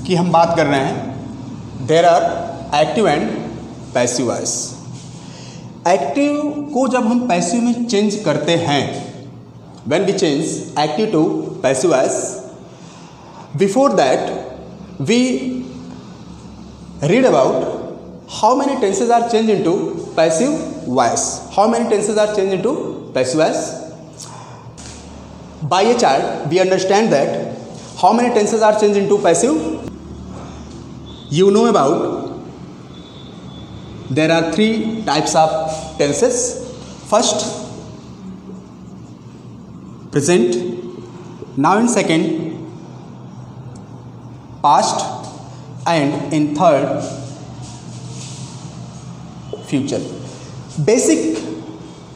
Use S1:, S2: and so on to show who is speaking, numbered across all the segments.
S1: की हम बात कर रहे हैं, there are active and passive voice. Active को जब हम पैसिव में चेंज करते हैं, when we change active to passive voice, before that we read about how many tenses are changed into passive voice. How many tenses are changed into passive voice? By a chart we understand that how many tenses are changed into passive. You know about there are three types of tenses. First, present. Now in second, past, and in third, future. Basic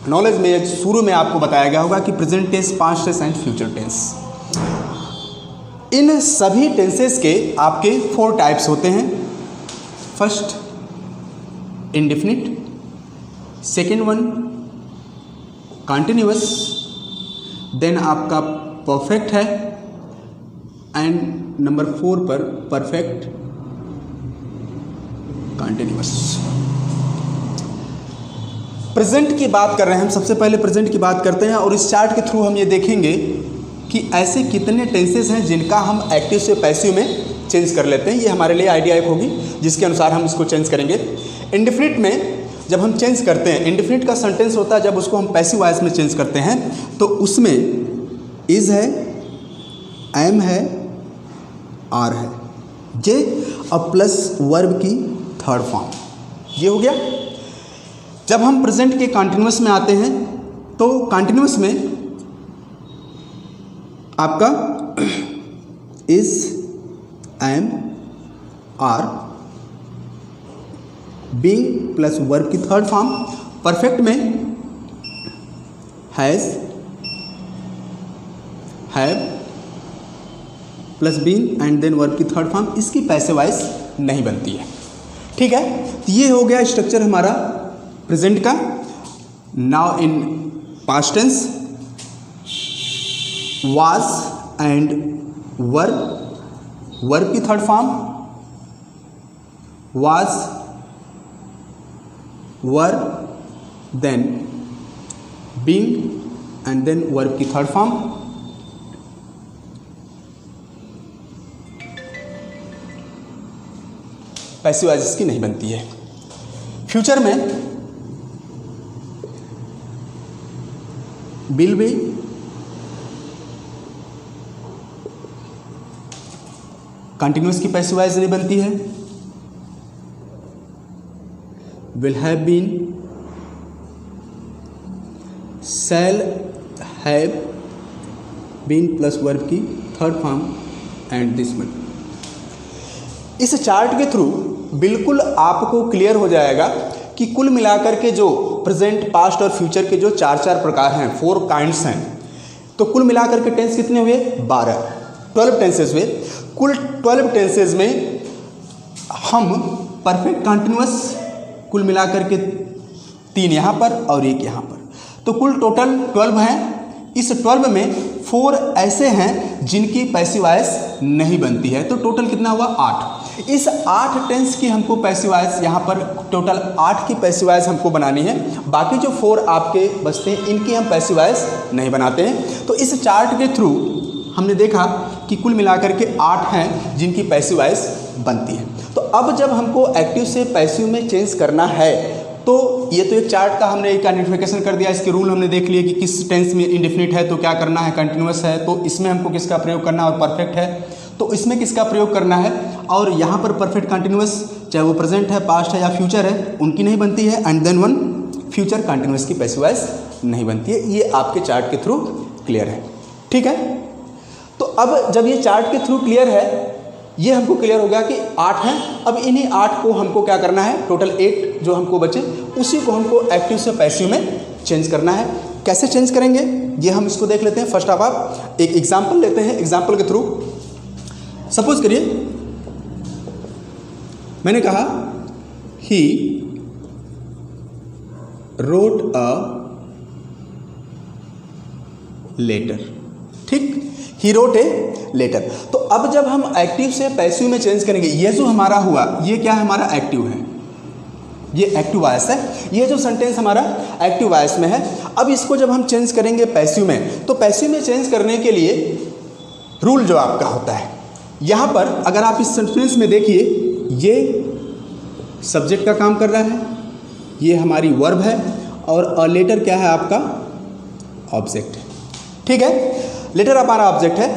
S1: knowledge में शुरू में आपको बताया गया होगा कि present tense, past tense and future tense. इन सभी टेंसेस के आपके 4 टाइप्स होते हैं। First indefinite, second one continuous, then आपका परफेक्ट है, एंड नंबर 4 पर परफेक्ट कंटिन्यूअस। प्रेजेंट की बात कर रहे हैं हम, सबसे पहले प्रेजेंट की बात करते हैं और इस चार्ट के थ्रू हम ये देखेंगे कि ऐसे कितने टेंसेस हैं जिनका हम एक्टिव से पैसिव में चेंज कर लेते हैं। ये हमारे लिए आइडिया एक होगी जिसके अनुसार हम इसको चेंज करेंगे। इंडेफिनिट में जब हम चेंज करते हैं, इंडेफिनिट का सेंटेंस होता है जब उसको हम पैसिव वॉइस में चेंज करते हैं तो उसमें इज़ है, एम है, आर है, जे और प्लस वर्ब की थर्ड फॉर्म, ये हो गया। जब हम प्रेजेंट के कंटिन्यूअस में आते हैं तो कंटिन्यूअस में आपका is, am, are, being plus verb की थर्ड फॉर्म। परफेक्ट में has, have plus being and then verb की थर्ड फॉर्म। इसकी पैसिव वॉइस नहीं बनती है। ठीक है, तो ये हो गया स्ट्रक्चर हमारा प्रेजेंट का। Now in past tense, was and verb, verb की third form was, verb, then being and then verb की थर्ड फॉर्म। पैसिव वॉइस इसकी नहीं बनती है। फ्यूचर में विल बी, कंटिन्यूअस की पैसिव वॉइस नहीं बनती है। Will have been, shall have been plus verb की third form and this one. इस चार्ट के थ्रू बिल्कुल आपको क्लियर हो जाएगा कि कुल मिलाकर के जो प्रेजेंट, पास्ट और फ्यूचर के जो 4 प्रकार हैं, 4 काइंड्स हैं, तो कुल मिलाकर के टेंस कितने हुए? 12 टेंसेस हुए। कुल 12 टेंसेस में हम परफेक्ट कंटिन्यूअस कुल मिलाकर के 3 यहाँ पर और 1 यहाँ पर, तो कुल टोटल 12 हैं। इस 12 में 4 ऐसे हैं जिनकी पैसिव वॉइस नहीं बनती है, तो टोटल कितना हुआ? 8। इस 8 टेंस की हमको पैसिव वॉइस यहाँ पर टोटल 8 की पैसिव वॉइस हमको बनानी है। बाकी जो 4 आपके बचते हैं इनकी हम पैसिव वॉइस नहीं बनाते हैं। तो इस चार्ट के थ्रू हमने देखा कि कुल मिलाकर के 8 हैं जिनकी पैसिव वॉइस बनती है। तो अब जब हमको एक्टिव से पैसिव में चेंज करना है तो ये तो एक चार्ट का हमने एक आइडेंटिफिकेशन कर दिया, इसके रूल हमने देख लिए कि किस टेंस में इंडेफिनिट है तो क्या करना है, कंटिन्यूअस है तो इसमें हमको किसका प्रयोग करना है, और परफेक्ट है तो इसमें किसका प्रयोग करना है। और यहाँ पर परफेक्ट कंटिन्यूअस चाहे वो प्रेजेंट है, पास्ट है या फ्यूचर है, उनकी नहीं बनती है। And then one future continuous की पैसिव वॉइस नहीं बनती है। ये आपके चार्ट के थ्रू क्लियर है। ठीक है, तो अब जब ये चार्ट के थ्रू क्लियर है, ये हमको क्लियर हो गया कि 8 हैं। अब इन्हीं 8 को हमको क्या करना है, टोटल 8 जो हमको बचे उसी को हमको एक्टिव से पैसिव में चेंज करना है। कैसे चेंज करेंगे ये हम इसको देख लेते हैं। फर्स्ट ऑफ ऑल एक एग्जाम्पल लेते हैं। एग्जाम्पल के थ्रू सपोज करिए मैंने कहा ही रोट अ लेटर। ठीक, ही रोट ए लेटर। तो अब जब हम एक्टिव से पैसिव में चेंज करेंगे, ये जो हमारा हुआ ये क्या है, हमारा एक्टिव है, ये एक्टिव वॉइस है, ये जो सेंटेंस हमारा एक्टिव वॉइस में है। अब इसको जब हम चेंज करेंगे पैसिव में, तो पैसिव में चेंज करने के लिए रूल जो आपका होता है, यहाँ पर अगर आप इस सेंटेंस में देखिए, ये सब्जेक्ट का काम कर रहा है, ये हमारी वर्ब है, और अ लेटर क्या है आपका, ऑब्जेक्ट है। ठीक है, लेटर हमारा ऑब्जेक्ट है।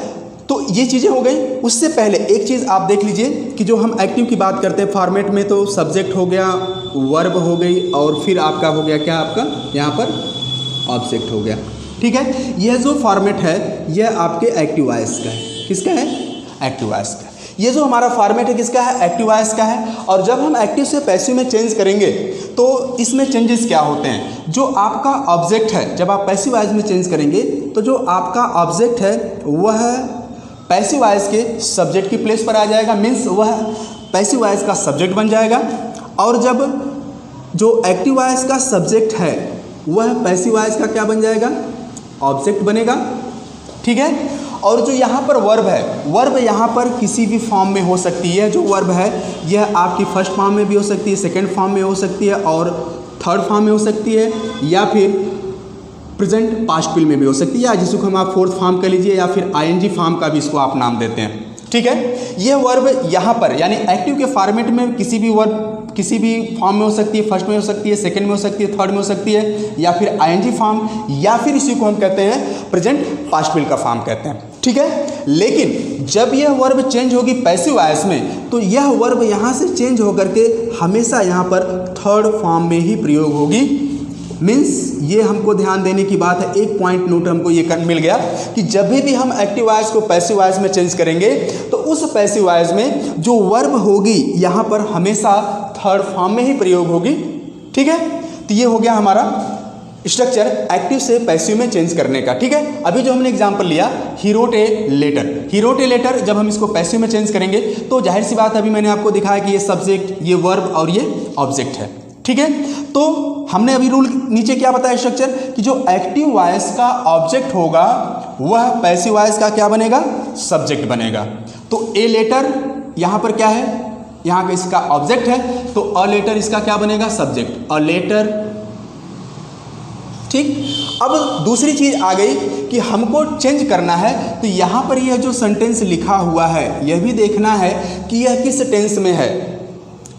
S1: तो ये चीज़ें हो गई। उससे पहले एक चीज़ आप देख लीजिए कि जो हम एक्टिव की बात करते हैं फॉर्मेट में, तो सब्जेक्ट हो गया, वर्ब हो गई, और फिर आपका हो गया क्या, आपका यहाँ पर ऑब्जेक्ट हो गया। ठीक है, यह जो फॉर्मेट है यह आपके एक्टिव वॉइस का है। किसका है, एक्टिव वॉइस का। ये जो हमारा फॉर्मेट है किसका है, एक्टिव वॉइस का है। और जब हम एक्टिव से पैसिव में चेंज करेंगे तो इसमें चेंजेस क्या होते हैं, जो आपका ऑब्जेक्ट है, जब आप पैसिव वॉइस में चेंज करेंगे तो जो आपका ऑब्जेक्ट है वह पैसिव वॉइस के सब्जेक्ट की प्लेस पर आ जाएगा, मीन्स वह पैसिव वॉइस का सब्जेक्ट बन जाएगा। और जब जो एक्टिव वॉइस का सब्जेक्ट है वह पैसिव वॉइस का क्या बन जाएगा, ऑब्जेक्ट बनेगा। ठीक है, और जो यहाँ पर वर्ब है, वर्ब यहाँ पर किसी भी फॉर्म में हो सकती है। जो वर्ब है यह आपकी फर्स्ट फॉर्म में भी हो सकती है, सेकंड फॉर्म में हो सकती है, और थर्ड फॉर्म में हो सकती है, या फिर प्रेजेंट पास्ट फिल में भी हो सकती है, या जिसको हम आप फोर्थ फॉर्म कर लीजिए, या फिर आईएनजी फॉर्म का भी इसको आप नाम देते हैं। ठीक है, यह वर्ब यहाँ पर यानी एक्टिव के फॉर्मेट में किसी भी वर्ब किसी भी फॉर्म में हो सकती है, फर्स्ट में हो सकती है, सेकंड में हो सकती है, थर्ड में हो सकती है, या फिर आईएनजी फॉर्म, या फिर इसी को हम कहते हैं प्रेजेंट पास्ट फिल का फॉर्म कहते हैं। ठीक है, लेकिन जब यह वर्ब चेंज होगी पैसिव वॉइस में, तो यह वर्ब यहाँ से चेंज होकर के हमेशा यहाँ पर थर्ड फॉर्म में ही प्रयोग होगी। मीन्स ये हमको ध्यान देने की बात है, एक पॉइंट नोट हमको ये मिल गया कि जब भी हम एक्टिव वॉइस को पैसिव वॉइस में चेंज करेंगे तो उस पैसिव वॉइस में जो वर्ब होगी यहाँ पर हमेशा थर्ड फॉर्म में ही प्रयोग होगी। ठीक है, तो ये हो गया हमारा स्ट्रक्चर एक्टिव से पैसिव में चेंज करने का। ठीक है, अभी जो हमने एग्जांपल लिया, he wrote a letter, he wrote a letter, जब हम इसको पैसिव में चेंज करेंगे तो जाहिर सी बात, अभी मैंने आपको दिखाया कि ये सब्जेक्ट, ये वर्ब और ये ऑब्जेक्ट है। ठीक है, तो हमने अभी रूल नीचे क्या बताया स्ट्रक्चर, कि जो एक्टिव वॉइस का ऑब्जेक्ट होगा वह पैसिव वॉइस का क्या बनेगा, सब्जेक्ट बनेगा। तो ए लेटर यहाँ पर क्या है, यहाँ का इसका ऑब्जेक्ट है, तो अ लेटर इसका क्या बनेगा, सब्जेक्ट, अ लेटर। ठीक, अब दूसरी चीज आ गई कि हमको चेंज करना है, तो यहाँ पर यह जो सेंटेंस लिखा हुआ है यह भी देखना है कि यह किस टेंस में है।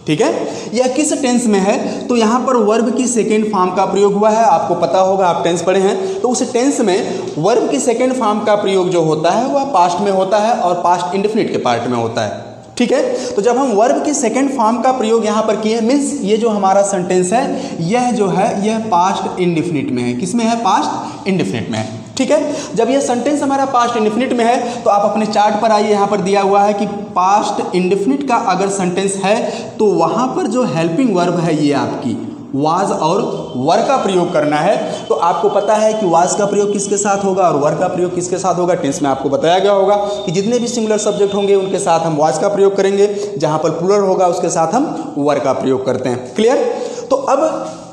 S1: ठीक है, यह किस टेंस में है, तो यहाँ पर वर्ब की सेकेंड फॉर्म का प्रयोग हुआ है। आपको पता होगा, आप टेंस पढ़े हैं, तो उस टेंस में वर्ब की सेकेंड फॉर्म का प्रयोग जो होता है वह पास्ट में होता है और पास्ट इंडेफिनिट के पार्ट में होता है। ठीक है, तो जब हम वर्ब की सेकेंड फॉर्म का प्रयोग यहाँ पर किए, मीन्स ये जो हमारा सेंटेंस है यह जो है यह पास्ट इंडेफिनिट में है। किस में है, पास्ट इंडेफिनिट में है। ठीक है, जब यह सेंटेंस हमारा पास्ट इंडेफिनिट में है तो आप अपने चार्ट पर आइए, यहाँ पर दिया हुआ है कि पास्ट इंडेफिनिट का अगर सेंटेंस है तो वहाँ पर जो हेल्पिंग वर्ब है ये आपकी वाज और वर का प्रयोग करना है। तो आपको पता है कि वाज का प्रयोग किसके साथ होगा और वर का प्रयोग किसके साथ होगा। टेंस में आपको बताया गया होगा कि जितने भी सिंगुलर सब्जेक्ट होंगे उनके साथ हम वाज का प्रयोग करेंगे, जहाँ पर प्लूरल होगा उसके साथ हम वर का प्रयोग करते हैं। क्लियर, तो अब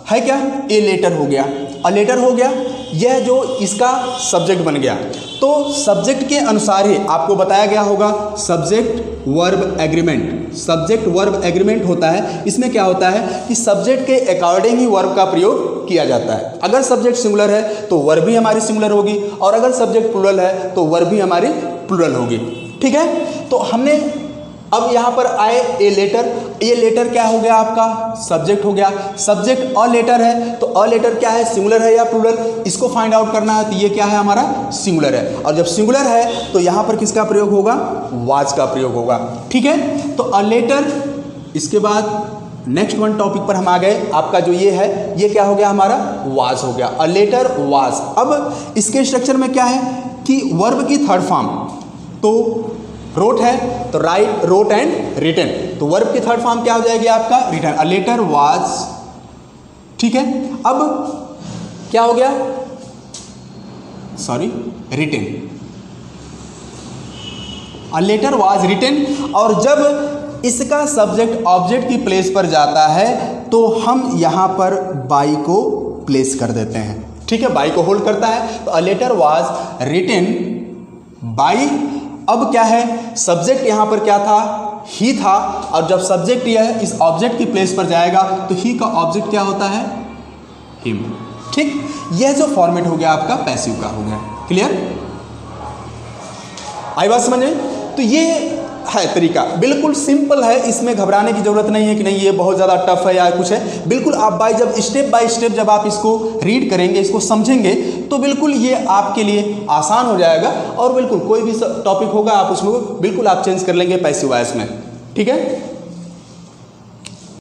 S1: है क्या, ए लेटर हो गया, अ लेटर हो गया, यह जो इसका सब्जेक्ट बन गया। तो सब्जेक्ट के अनुसार ही आपको बताया गया होगा subject verb agreement, subject verb agreement होता है। इसमें क्या होता है कि सब्जेक्ट के अकॉर्डिंग ही वर्ब का प्रयोग किया जाता है। अगर सब्जेक्ट सिंगुलर है तो वर्ब भी हमारी सिंगुलर होगी, और अगर सब्जेक्ट प्लूरल है तो वर्ब भी हमारी प्लूरल होगी। ठीक है, तो हमने अब यहाँ पर आए ए लेटर, ए लेटर क्या हो गया आपका, सब्जेक्ट हो गया। सब्जेक्ट अ लेटर है, तो अ लेटर क्या है, सिंगुलर है या प्लूरल, इसको फाइंड आउट करना है। तो ये क्या है हमारा, सिंगुलर है, और जब सिंगुलर है तो यहाँ पर किसका प्रयोग होगा, वाज का प्रयोग होगा। ठीक है, तो अ लेटर, इसके बाद नेक्स्ट वन टॉपिक पर हम आ गए, आपका जो ये है ये क्या हो गया हमारा, वाज हो गया, अ लेटर वाज। अब इसके स्ट्रक्चर में क्या है कि वर्ब की थर्ड फॉर्म, तो रोट है तो राइट, रोट एंड रिटन, तो वर्ब की थर्ड फॉर्म क्या हो जाएगी आपका, रिटन, अ लेटर वाज। ठीक है, अब क्या हो गया, sorry, written, a letter was written. और जब इसका सब्जेक्ट ऑब्जेक्ट की प्लेस पर जाता है तो हम यहाँ पर बाई को प्लेस कर देते हैं। ठीक है, बाई को होल्ड करता है, तो a letter was written by. अब क्या है, सब्जेक्ट यहाँ पर क्या था, ही था, और जब सब्जेक्ट यह इस ऑब्जेक्ट की प्लेस पर जाएगा तो ही का ऑब्जेक्ट क्या होता है, हिम। ठीक, यह जो फॉर्मेट हो गया आपका पैसिव का हो गया। क्लियर, आई बात समझ में? तो ये है तरीका, बिल्कुल सिंपल है, इसमें घबराने की जरूरत नहीं है कि नहीं ये बहुत ज़्यादा टफ है या कुछ है। बिल्कुल आप जब स्टेप बाय स्टेप जब आप इसको रीड करेंगे, इसको समझेंगे, तो बिल्कुल ये आपके लिए आसान हो जाएगा। और बिल्कुल कोई भी टॉपिक होगा आप उसमें बिल्कुल आप चेंज कर लेंगे पैसिव वॉइस में। ठीक है।